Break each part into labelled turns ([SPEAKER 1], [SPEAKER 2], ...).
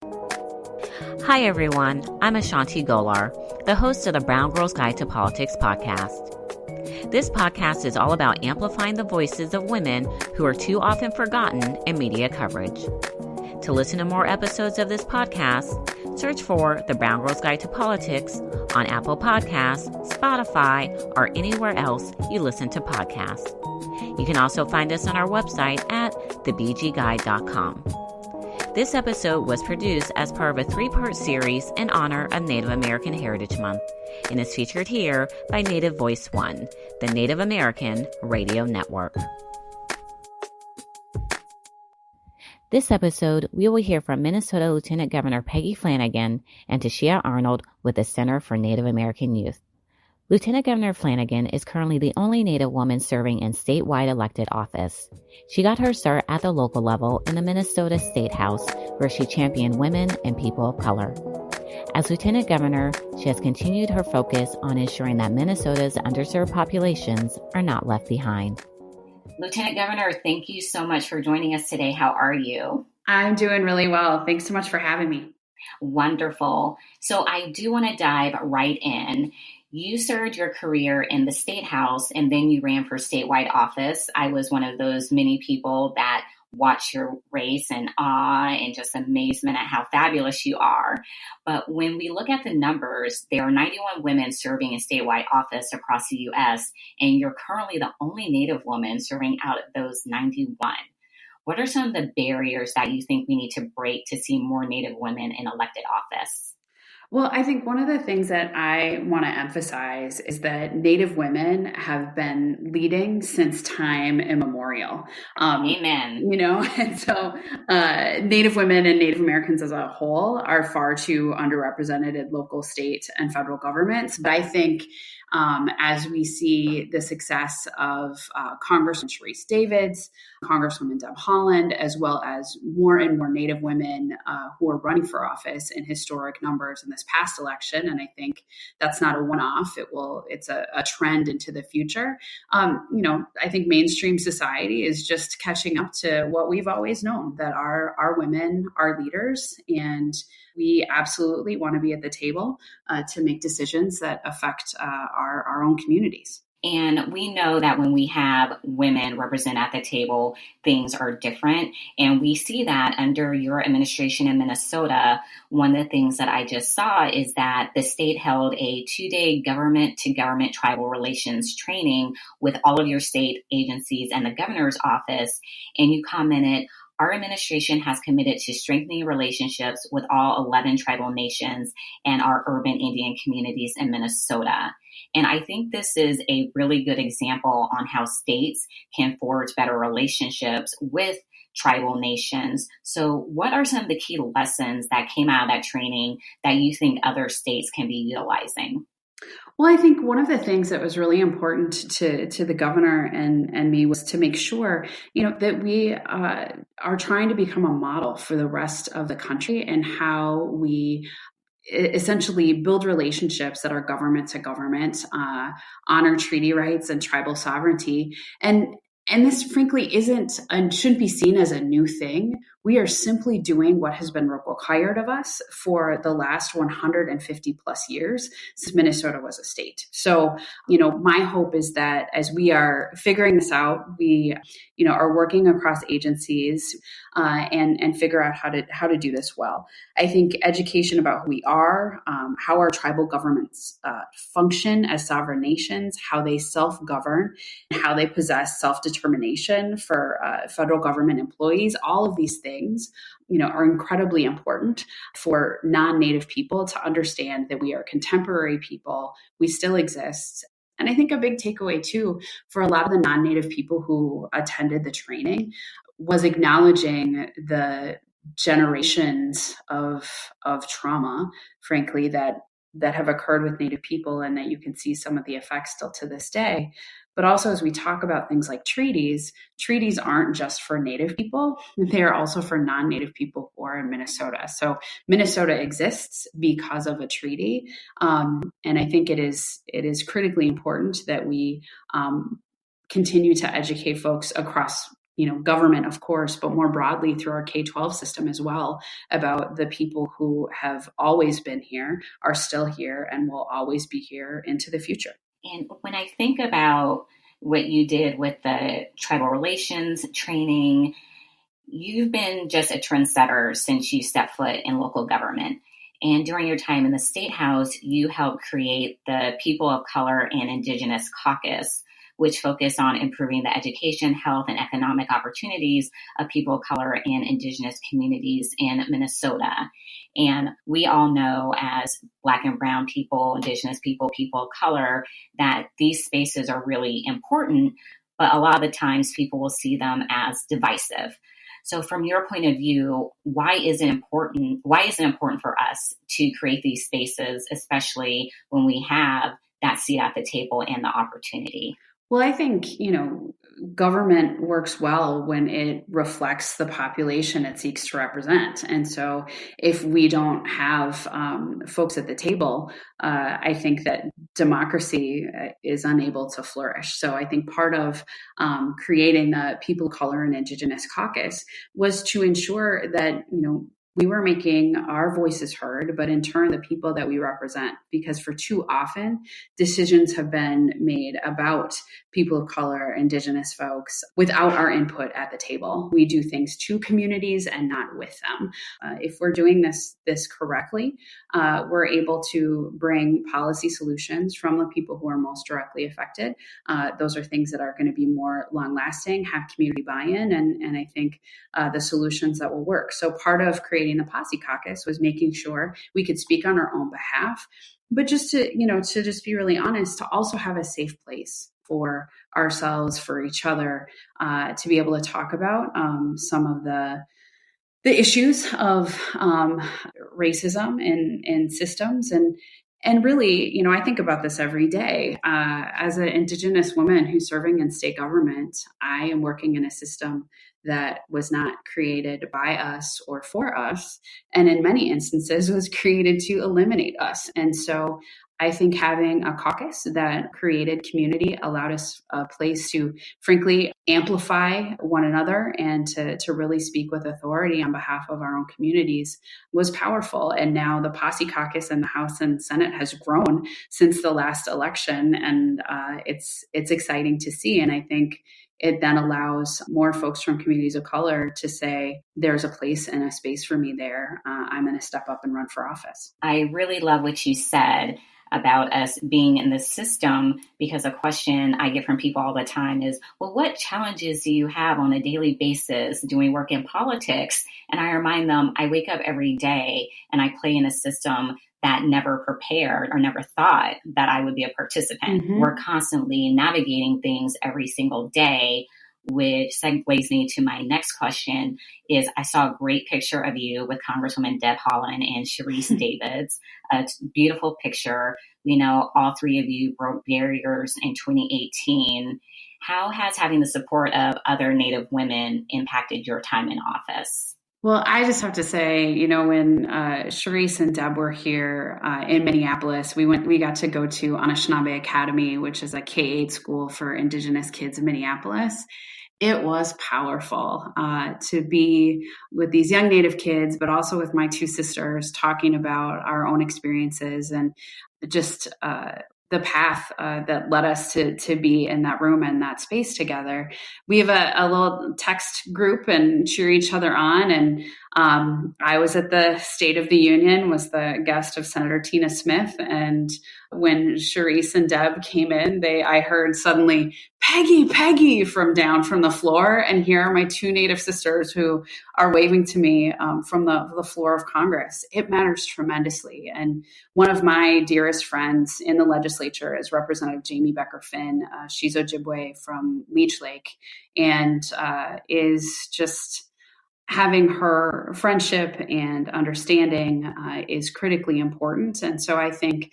[SPEAKER 1] Hi, everyone. I'm Ashanti Golar, the host of the Brown Girls Guide to Politics podcast. This podcast is all about amplifying the voices of women who are too often forgotten in media coverage. To listen to more episodes of this podcast, search for the Brown Girls Guide to Politics on Apple Podcasts, Spotify, or anywhere else you listen to podcasts. You can also find us on our website at thebgguide.com. This episode was produced as part of a 3-part series in honor of Native American Heritage Month and is featured here by Native Voice One, the Native American Radio Network. This episode, we will hear from Minnesota Lieutenant Governor Peggy Flanagan and Tashia Arnold with the Center for Native American Youth. Lieutenant Governor Flanagan is currently the only Native woman serving in statewide elected office. She got her start at the local level in the Minnesota State House, where she championed women and people of color. As Lieutenant Governor, she has continued her focus on ensuring that Minnesota's underserved populations are not left behind. Lieutenant Governor, thank you so much for joining us today. How are you?
[SPEAKER 2] I'm doing really well. Thanks so much for having me.
[SPEAKER 1] Wonderful. So I do want to dive right in. You served your career in the State House and then you ran for statewide office. I was one of those many people that watched your race in awe and just amazement at how fabulous you are. But when we look at the numbers, there are 91 women serving in statewide office across the U.S., and you're currently the only Native woman serving out of those 91. What are some of the barriers that you think we need to break to see more Native women in elected office?
[SPEAKER 2] Well, I think one of the things that I want to emphasize is that Native women have been leading since time immemorial.
[SPEAKER 1] Amen.
[SPEAKER 2] And so Native women and Native Americans as a whole are far too underrepresented in local, state, and federal governments. But I think as we see the success of Congressman Sharice Davids, Congresswoman Deb Haaland, as well as more and more Native women who are running for office in historic numbers in this past election, and I think that's not a one-off. It's a trend into the future. I think mainstream society is just catching up to what we've always known, that our women are leaders, and we absolutely want to be at the table to make decisions that affect our own communities.
[SPEAKER 1] And we know that when we have women represent at the table, things are different. And we see that under your administration in Minnesota. One of the things that I just saw is that the state held a 2-day government-to-government tribal relations training with all of your state agencies and the governor's office. And you commented, our administration has committed to strengthening relationships with all 11 tribal nations and our urban Indian communities in Minnesota. And I think this is a really good example on how states can forge better relationships with tribal nations. So what are some of the key lessons that came out of that training that you think other states can be utilizing?
[SPEAKER 2] Well, I think one of the things that was really important to the governor and me was to make sure, that we are trying to become a model for the rest of the country and how we essentially build relationships that are government to government, honor treaty rights and tribal sovereignty. And this, frankly, isn't and shouldn't be seen as a new thing. We are simply doing what has been required of us for the last 150 plus years since Minnesota was a state. So, my hope is that as we are figuring this out, we, are working across agencies and figure out how to do this well. I think education about who we are, how our tribal governments function as sovereign nations, how they self-govern, and how they possess self-determination for federal government employees, all of these things, are incredibly important for non-Native people to understand that we are contemporary people, we still exist. And I think a big takeaway too, for a lot of the non-Native people who attended the training was acknowledging the generations of trauma, frankly, that have occurred with Native people, and that you can see some of the effects still to this day. But also, as we talk about things like treaties aren't just for Native people. They are also for non-Native people who are in Minnesota. So Minnesota exists because of a treaty. And I think it is critically important that we continue to educate folks across government, of course, but more broadly through our K-12 system as well, about the people who have always been here, are still here, and will always be here into the future.
[SPEAKER 1] And when I think about what you did with the tribal relations training, you've been just a trendsetter since you stepped foot in local government. And during your time in the State House, you helped create the People of Color and Indigenous Caucus, which focus on improving the education, health, and economic opportunities of people of color and Indigenous communities in Minnesota. And we all know, as Black and Brown people, Indigenous people, people of color, that these spaces are really important, but a lot of the times people will see them as divisive. So from your point of view, why is it important for us to create these spaces, especially when we have that seat at the table and the opportunity?
[SPEAKER 2] Well, I think, government works well when it reflects the population it seeks to represent. And so if we don't have folks at the table, I think that democracy is unable to flourish. So I think part of creating the People of Color and Indigenous Caucus was to ensure that, we were making our voices heard, but in turn, the people that we represent, because for too often, decisions have been made about people of color, Indigenous folks, without our input at the table. We do things to communities and not with them. If we're doing this correctly, we're able to bring policy solutions from the people who are most directly affected. Those are things that are going to be more long-lasting, have community buy-in, and I think the solutions that will work. So part of creating the Posse Caucus was making sure we could speak on our own behalf, but just to just be really honest, to also have a safe place for ourselves, for each other, to be able to talk about some of the issues of racism in systems. And really, I think about this every day. As an Indigenous woman who's serving in state government, I am working in a system that was not created by us or for us, and in many instances was created to eliminate us. And so I think having a caucus that created community allowed us a place to, frankly, amplify one another and to really speak with authority on behalf of our own communities was powerful. And now the Posse Caucus in the House and Senate has grown since the last election, and it's exciting to see. And I think it then allows more folks from communities of color to say, there's a place and a space for me there. I'm going to step up and run for office.
[SPEAKER 1] I really love what you said about us being in the system, because a question I get from people all the time is, well, what challenges do you have on a daily basis doing work in politics? And I remind them, I wake up every day and I play in a system that never prepared or never thought that I would be a participant. Mm-hmm. We're constantly navigating things every single day, which segues me to my next question is, I saw a great picture of you with Congresswoman Deb Haaland and Sharice Davids, a beautiful picture. We know all three of you broke barriers in 2018. How has having the support of other Native women impacted your time in office?
[SPEAKER 2] Well, I just have to say, when Sharice and Deb were here in Minneapolis, we got to go to Anishinaabe Academy, which is a K-8 school for Indigenous kids in Minneapolis. It was powerful to be with these young Native kids, but also with my two sisters talking about our own experiences and just the path that led us to be in that room and that space together. We have a little text group and cheer each other on. And I was at the State of the Union, was the guest of Senator Tina Smith. And when Sharice and Deb came in, I heard suddenly, Peggy from down from the floor. And here are my two Native sisters who are waving to me from the floor of Congress. It matters tremendously. And one of my dearest friends in the legislature is Representative Jamie Becker-Finn. She's Ojibwe from Leech Lake, and is just having her friendship and understanding is critically important. And so I think,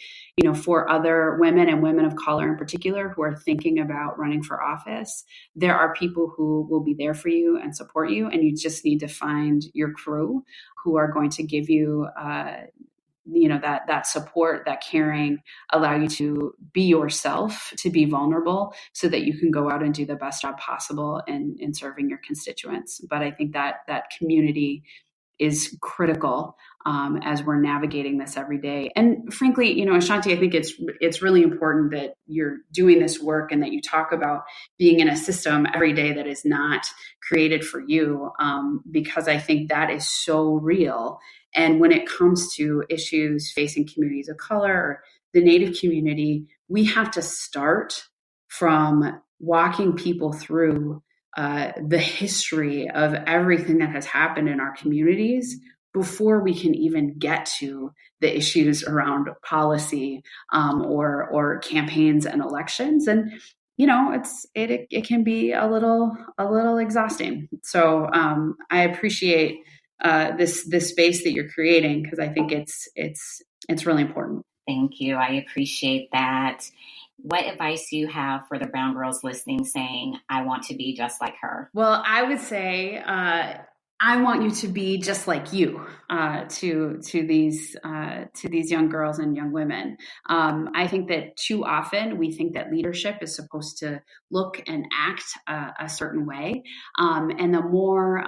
[SPEAKER 2] for other women and women of color in particular who are thinking about running for office, there are people who will be there for you and support you. And you just need to find your crew who are going to give you that support, that caring, allow you to be yourself, to be vulnerable, so that you can go out and do the best job possible in serving your constituents. But I think that community is critical as we're navigating this every day. And frankly, Ashanti, I think it's really important that you're doing this work and that you talk about being in a system every day that is not created for you, because I think that is so real. And when it comes to issues facing communities of color or the Native community, we have to start from walking people through the history of everything that has happened in our communities before we can even get to the issues around policy or campaigns and elections. And it can be a little exhausting. So I appreciate this space that you're creating, because I think it's really important.
[SPEAKER 1] Thank you. I appreciate that. What advice do you have for the brown girls listening saying, I want to be just like her?
[SPEAKER 2] Well, I would say, I want you to be just like you, to these young girls and young women. I think that too often we think that leadership is supposed to look and act a certain way, and the more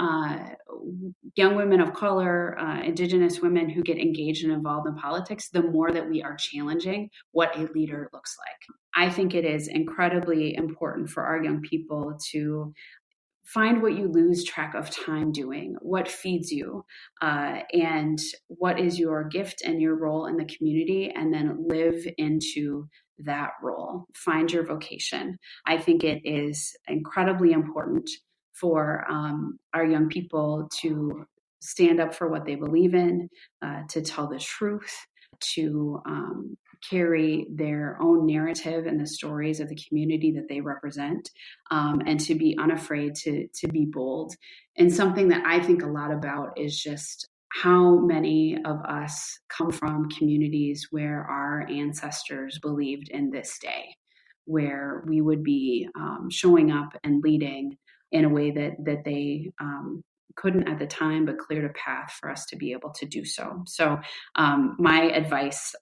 [SPEAKER 2] young women of color, Indigenous women who get engaged and involved in politics, the more that we are challenging what a leader looks like. I think it is incredibly important for our young people to find what you lose track of time doing, what feeds you, and what is your gift and your role in the community, and then live into that role. Find your vocation. I think it is incredibly important for our young people to stand up for what they believe in, to tell the truth, to carry their own narrative and the stories of the community that they represent, and to be unafraid to be bold. And something that I think a lot about is just how many of us come from communities where our ancestors believed in this day, where we would be showing up and leading in a way that they couldn't at the time, but cleared a path for us to be able to do so. So my advice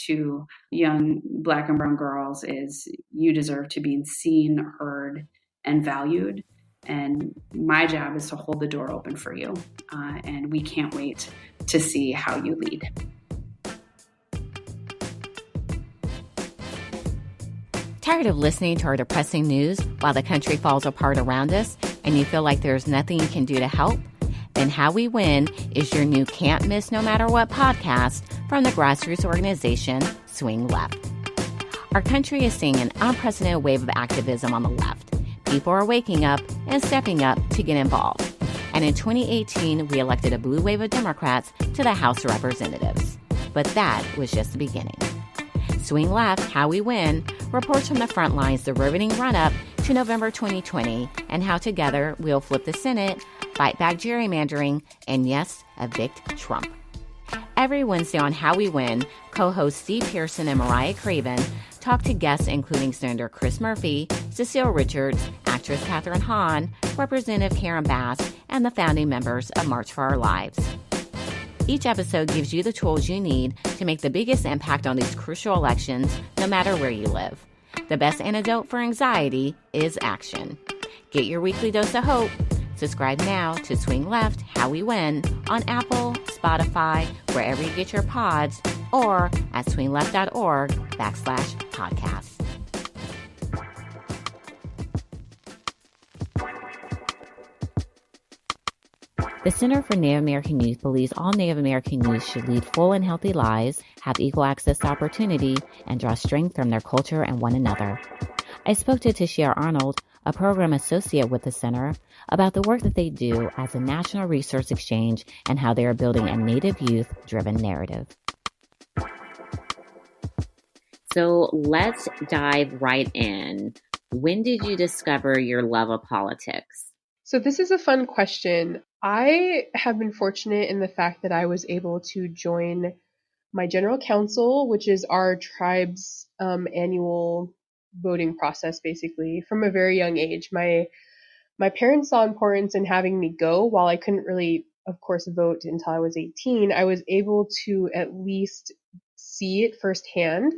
[SPEAKER 2] to young Black and brown girls is you deserve to be seen, heard, and valued. And my job is to hold the door open for you. And we can't wait to see how you lead.
[SPEAKER 3] Tired of listening to our depressing news while the country falls apart around us and you feel like there's nothing you can do to help? Then How We Win is your new can't miss no matter what podcast from the grassroots organization Swing Left. Our country is seeing an unprecedented wave of activism on the left. People are waking up and stepping up to get involved. And in 2018, we elected a blue wave of Democrats to the House of Representatives. But that was just the beginning. Swing Left, How We Win reports from the front lines the riveting run-up to November 2020 and how together we'll flip the Senate, fight back gerrymandering, and yes, evict Trump. Every Wednesday on How We Win, co-hosts Steve Pearson and Mariah Craven talk to guests including Senator Chris Murphy, Cecile Richards, actress Katherine Hahn, Representative Karen Bass, and the founding members of March for Our Lives. Each episode gives you the tools you need to make the biggest impact on these crucial elections, no matter where you live. The best antidote for anxiety is action. Get your weekly dose of hope. Subscribe now to Swing Left, How We Win on Apple, Spotify, wherever you get your pods, or at swingleft.org/podcast. The Center for Native American Youth believes all Native American youth should lead full and healthy lives, have equal access to opportunity, and draw strength from their culture and one another. I spoke to Tashia Arnold, a program associate with the center, about the work that they do as a national resource exchange and how they are building a Native youth-driven narrative.
[SPEAKER 1] So let's dive right in. When did you discover your love of politics?
[SPEAKER 4] So this is a fun question. I have been fortunate in the fact that I was able to join my general council, which is our tribe's annual voting process, basically, from a very young age. My parents saw importance in having me go while I couldn't really of course, vote until I was 18, I was able to at least see it firsthand.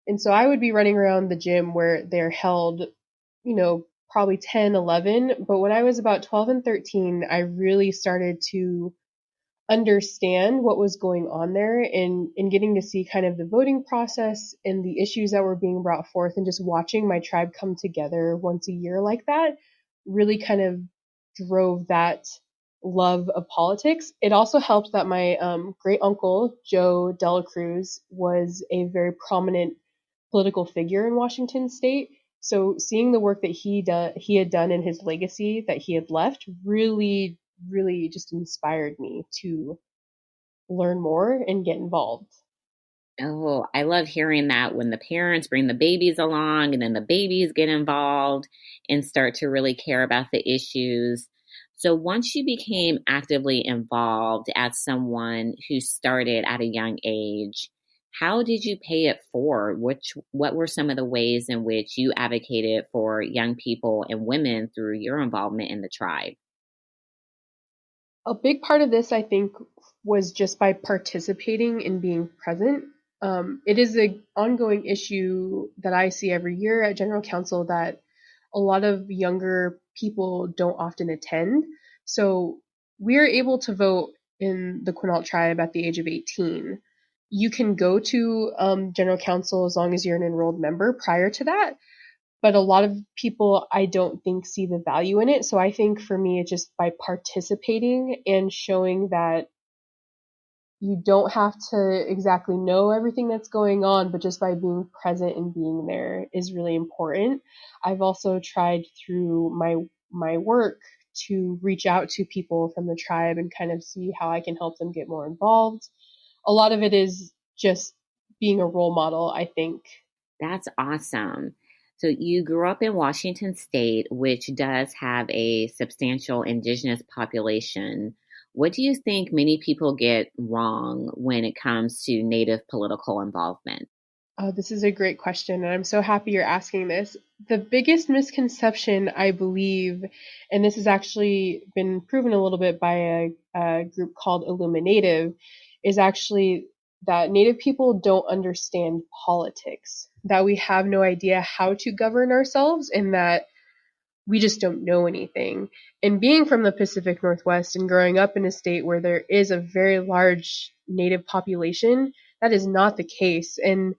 [SPEAKER 4] And so I would be running around the gym where they're held, probably 10, 11. But when I was about 12 and 13, I really started to understand what was going on there and getting to see kind of the voting process and the issues that were being brought forth, and just watching my tribe come together once a year like that really kind of drove that love of politics. It also helped that my great uncle, Joe Dela Cruz, was a very prominent political figure in Washington state. So seeing the work that he had done and his legacy that he had left really, really just inspired me to learn more and get involved.
[SPEAKER 3] Oh, I love hearing that when the parents bring the babies along and then the babies get involved and start to really care about the issues. So once you became actively involved as someone who started at a young age, how did you pay it forward? What were some of the ways in which you advocated for young people and women through your involvement in the tribe?
[SPEAKER 4] A big part of this, I think, was just by participating and being present. It is an ongoing issue that I see every year at General Council that a lot of younger people don't often attend. So we're able to vote in the Quinault tribe at the age of 18. You can go to General Council as long as you're an enrolled member prior to that. But a lot of people, I don't think, see the value in it. So I think for me, it's just by participating and showing that you don't have to exactly know everything that's going on, but just by being present and being there is really important. I've also tried through my work to reach out to people from the tribe and kind of see how I can help them get more involved. A lot of it is just being a role model, I think.
[SPEAKER 3] That's awesome. So you grew up in Washington State, which does have a substantial indigenous population. What do you think many people get wrong when it comes to Native political involvement?
[SPEAKER 4] Oh, this is a great question, and I'm so happy you're asking this. The biggest misconception, I believe, and this has actually been proven a little bit by a group called Illuminative, is actually that Native people don't understand politics, that we have no idea how to govern ourselves, and that we just don't know anything. And being from the Pacific Northwest and growing up in a state where there is a very large Native population, that is not the case. And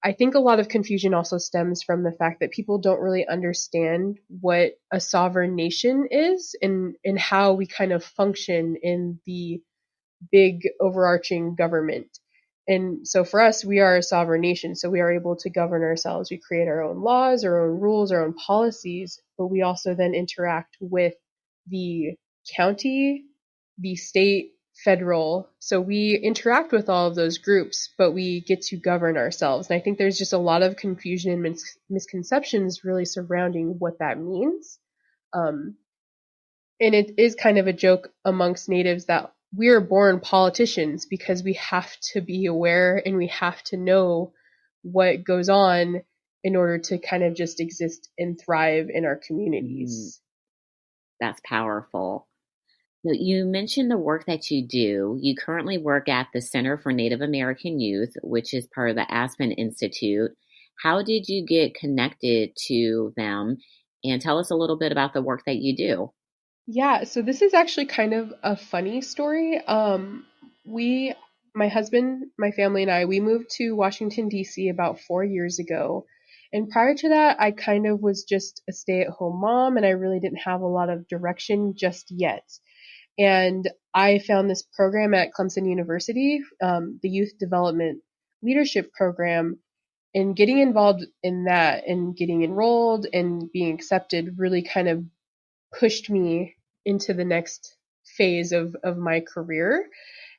[SPEAKER 4] I think a lot of confusion also stems from the fact that people don't really understand what a sovereign nation is and how we kind of function in the big overarching government. And so for us, we are a sovereign nation, so we are able to govern ourselves. We create our own laws, our own rules, our own policies, but we also then interact with the county, the state, federal. So we interact with all of those groups, but we get to govern ourselves. And I think there's just a lot of confusion and misconceptions really surrounding what that means. And it is kind of a joke amongst natives that we are born politicians because we have to be aware and we have to know what goes on in order to kind of just exist and thrive in our communities.
[SPEAKER 3] That's powerful. You mentioned the work that you do. You currently work at the Center for Native American Youth, which is part of the Aspen Institute. How did you get connected to them? And tell us a little bit about the work that you do.
[SPEAKER 4] Yeah, so this is actually kind of a funny story. My husband, my family, and I, we moved to Washington, D.C. about 4 years ago. And prior to that, I kind of was just a stay-at-home mom, and I really didn't have a lot of direction just yet. And I found this program at Clemson University, the Youth Development Leadership Program, and getting involved in that and getting enrolled and being accepted really kind of pushed me into the next phase of my career.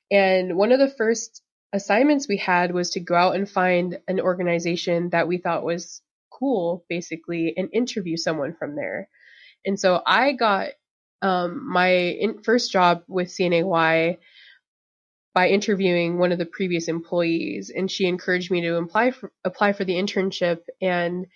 [SPEAKER 4] And one of the first assignments we had was to go out and find an organization that we thought was cool, basically, and interview someone from there. And so I got my first job with CNAY by interviewing one of the previous employees, and she encouraged me to apply for the internship, and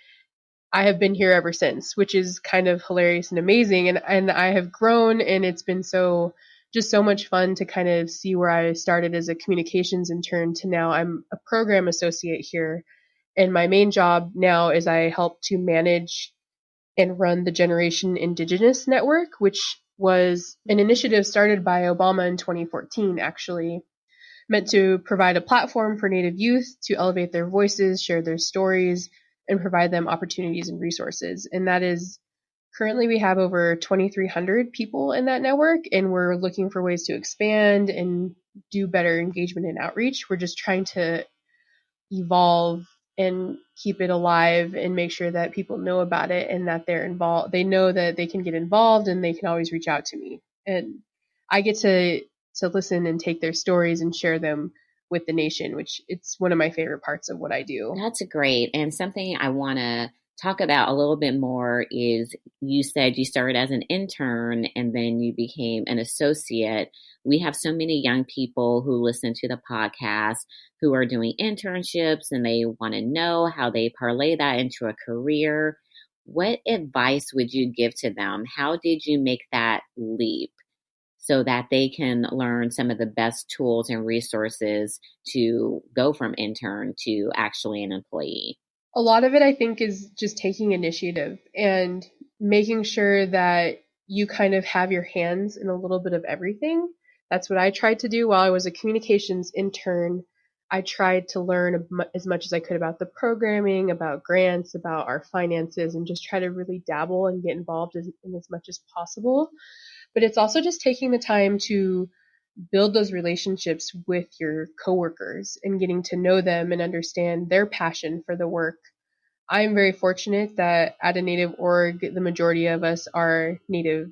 [SPEAKER 4] I have been here ever since, which is kind of hilarious and amazing. And I have grown, and it's been so just so much fun to kind of see where I started as a communications intern to now I'm a program associate here. And my main job now is I help to manage and run the Generation Indigenous Network, which was an initiative started by Obama in 2014, actually, meant to provide a platform for Native youth to elevate their voices, share their stories, and provide them opportunities and resources. And that is currently we have over 2,300 people in that network, and we're looking for ways to expand and do better engagement and outreach. We're just trying to evolve and keep it alive and make sure that people know about it and that they're involved. They know that they can get involved and they can always reach out to me. And I get to listen and take their stories and share them with the nation, which it's one of my favorite parts of what I do.
[SPEAKER 3] That's great. And something I want to talk about a little bit more is you said you started as an intern and then you became an associate. We have so many young people who listen to the podcast who are doing internships and they want to know how they parlay that into a career. What advice would you give to them? How did you make that leap so that they can learn some of the best tools and resources to go from intern to actually an employee?
[SPEAKER 4] A lot of it, I think, is just taking initiative and making sure that you kind of have your hands in a little bit of everything. That's what I tried to do while I was a communications intern. I tried to learn as much as I could about the programming, about grants, about our finances, and just try to really dabble and get involved in as much as possible. But it's also just taking the time to build those relationships with your coworkers and getting to know them and understand their passion for the work. I'm very fortunate that at a Native org, the majority of us are Native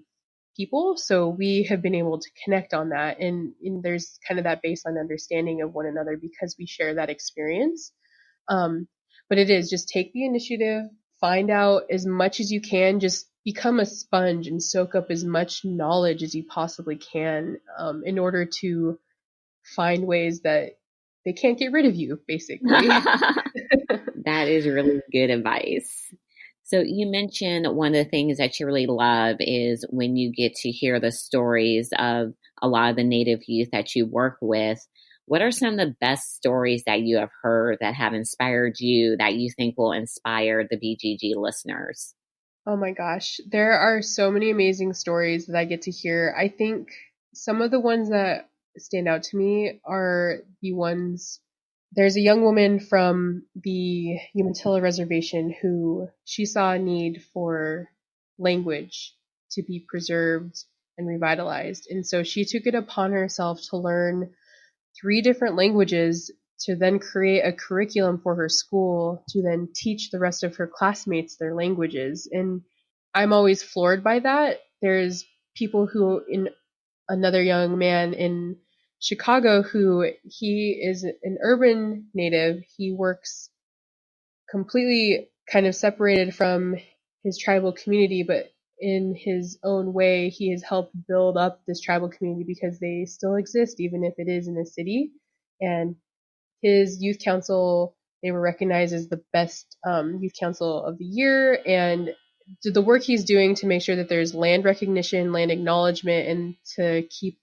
[SPEAKER 4] people. So we have been able to connect on that. And there's kind of that baseline understanding of one another because we share that experience. But it is just take the initiative, find out as much as you can, just become a sponge and soak up as much knowledge as you possibly can in order to find ways that they can't get rid of you, basically.
[SPEAKER 3] That is really good advice. So you mentioned one of the things that you really love is when you get to hear the stories of a lot of the Native youth that you work with. What are some of the best stories that you have heard that have inspired you that you think will inspire the BGG listeners?
[SPEAKER 4] Oh my gosh, there are so many amazing stories that I get to hear. I think some of the ones that stand out to me are the ones. There's a young woman from the Umatilla reservation who she saw a need for language to be preserved and revitalized. And so she took it upon herself to learn 3 different languages to then create a curriculum for her school to then teach the rest of her classmates their languages. And I'm always floored by that. There's people who, in another young man in Chicago who he is an urban native. He works completely kind of separated from his tribal community, but in his own way, he has helped build up this tribal community because they still exist, even if it is in a city. And his youth council, they were recognized as the best youth council of the year. And the work he's doing to make sure that there's land recognition, land acknowledgement, and to keep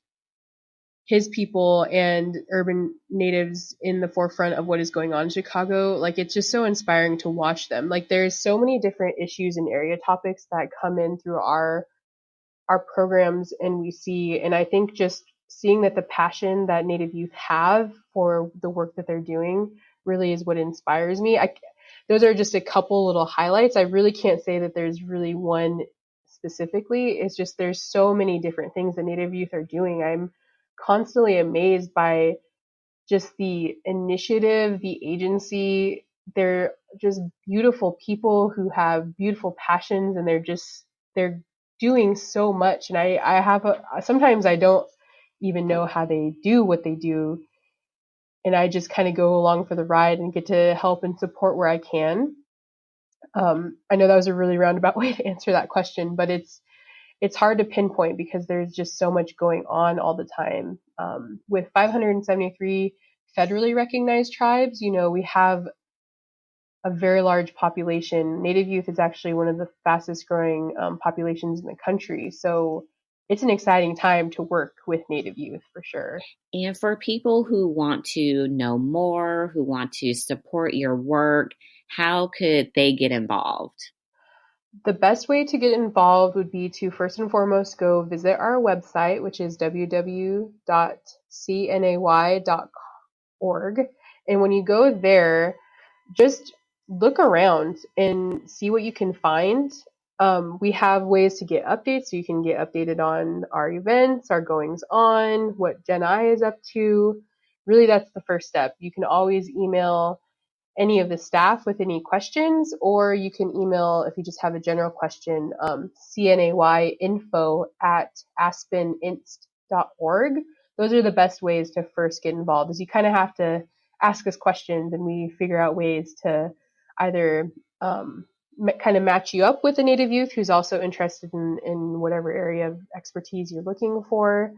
[SPEAKER 4] his people and urban natives in the forefront of what is going on in Chicago. Like, it's just so inspiring to watch them. Like, there's so many different issues and area topics that come in through our programs, and we see, and I think just seeing that the passion that Native youth have for the work that they're doing really is what inspires me. Those are just a couple little highlights. I really can't say that there's really one specifically. It's just there's so many different things that Native youth are doing. I'm constantly amazed by just the initiative, the agency. They're just beautiful people who have beautiful passions, and they're doing so much. And sometimes I don't even know how they do what they do. And I just kind of go along for the ride and get to help and support where I can. I know that was a really roundabout way to answer that question, but it's hard to pinpoint because there's just so much going on all the time. With 573 federally recognized tribes, we have a very large population. Native youth is actually one of the fastest growing populations in the country. So it's an exciting time to work with Native youth for sure.
[SPEAKER 3] And for people who want to know more, who want to support your work, how could they get involved?
[SPEAKER 4] The best way to get involved would be to first and foremost go visit our website, which is www.cnay.org. And when you go there, just look around and see what you can find. We have ways to get updates, so you can get updated on our events, our goings on, what Gen I is up to. Really, that's the first step. You can always email any of the staff with any questions, or you can email, if you just have a general question, cnayinfo@aspeninst.org. Those are the best ways to first get involved, is you kind of have to ask us questions and we figure out ways to either kind of match you up with a Native youth who's also interested in whatever area of expertise you're looking for.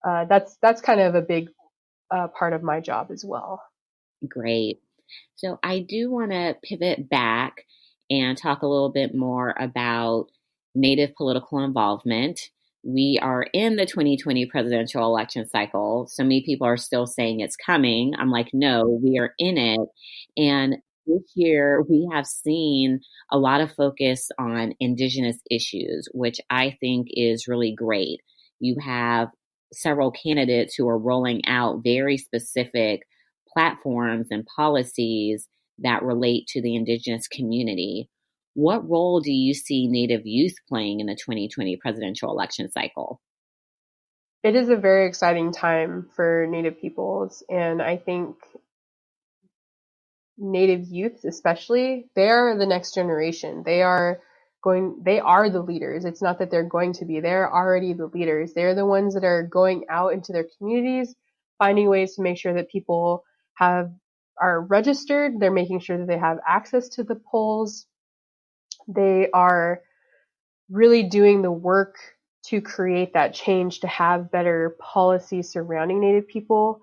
[SPEAKER 4] That's kind of a big part of my job as well.
[SPEAKER 3] Great. So I do want to pivot back and talk a little bit more about Native political involvement. We are in the 2020 presidential election cycle. So many people are still saying it's coming. I'm like, no, we are in it. And this year we have seen a lot of focus on Indigenous issues, which I think is really great. You have several candidates who are rolling out very specific platforms and policies that relate to the Indigenous community. What role do you see Native youth playing in the 2020 presidential election cycle?
[SPEAKER 4] It is a very exciting time for Native peoples, and I think Native youth especially, they are the next generation. They are the leaders. It's not that they're going to be, they're already the leaders. They're the ones that are going out into their communities, finding ways to make sure that people are registered. They're making sure that they have access to the polls. They are really doing the work to create that change, to have better policies surrounding Native people.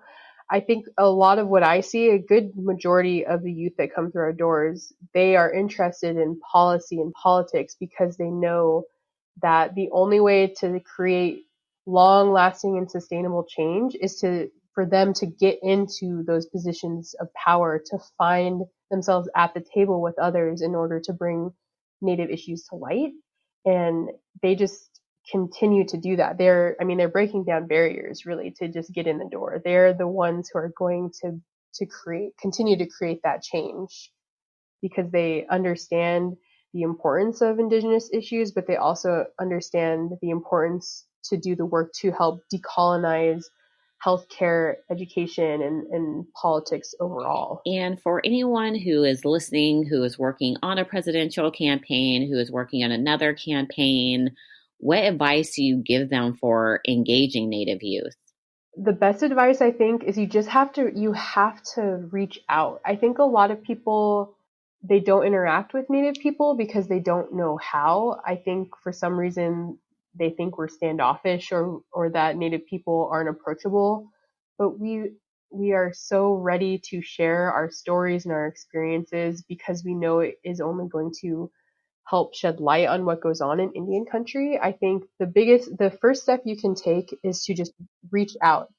[SPEAKER 4] I think a lot of what I see, a good majority of the youth that come through our doors, they are interested in policy and politics because they know that the only way to create long-lasting and sustainable change is for them to get into those positions of power, to find themselves at the table with others in order to bring Native issues to light. And they just continue to do that. They're breaking down barriers really to just get in the door. They're the ones who are going to continue to create that change because they understand the importance of Indigenous issues, but they also understand the importance to do the work to help decolonize healthcare, education, and politics overall.
[SPEAKER 3] And for anyone who is listening, who is working on a presidential campaign, who is working on another campaign, what advice do you give them for engaging Native youth?
[SPEAKER 4] The best advice, I think, is you have to reach out. I think a lot of people, they don't interact with Native people because they don't know how. I think for some reason they think we're standoffish or that Native people aren't approachable. But we are so ready to share our stories and our experiences because we know it is only going to help shed light on what goes on in Indian country. I think the first step you can take is to just reach out.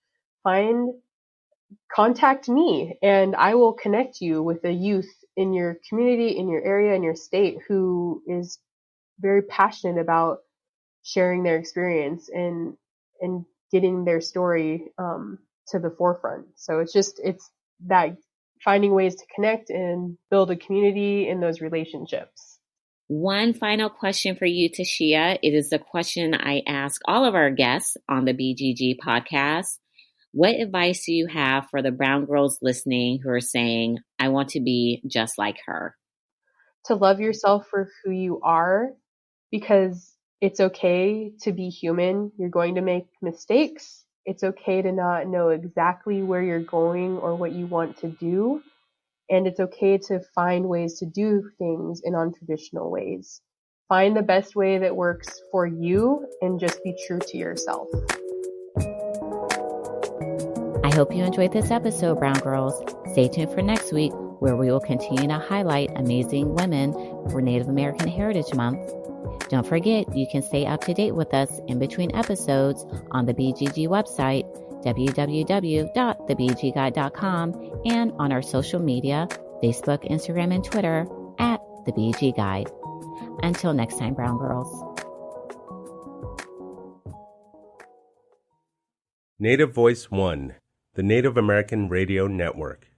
[SPEAKER 4] Contact me, and I will connect you with a youth in your community, in your area, in your state who is very passionate about sharing their experience and getting their story to the forefront. So it's that finding ways to connect and build a community in those relationships.
[SPEAKER 3] One final question for you, Tashia. It is a question I ask all of our guests on the BGG podcast. What advice do you have for the brown girls listening who are saying, I want to be just like her?
[SPEAKER 4] To love yourself for who you are, because it's okay to be human. You're going to make mistakes. It's okay to not know exactly where you're going or what you want to do. And it's okay to find ways to do things in untraditional ways. Find the best way that works for you and just be true to yourself.
[SPEAKER 3] I hope you enjoyed this episode, Brown Girls. Stay tuned for next week, where we will continue to highlight amazing women for Native American Heritage Month. Don't forget, you can stay up to date with us in between episodes on the BGG website, www.thebgguide.com, and on our social media, Facebook, Instagram, and Twitter at The BG Guide. Until next time, Brown Girls.
[SPEAKER 5] Native Voice One, the Native American Radio Network.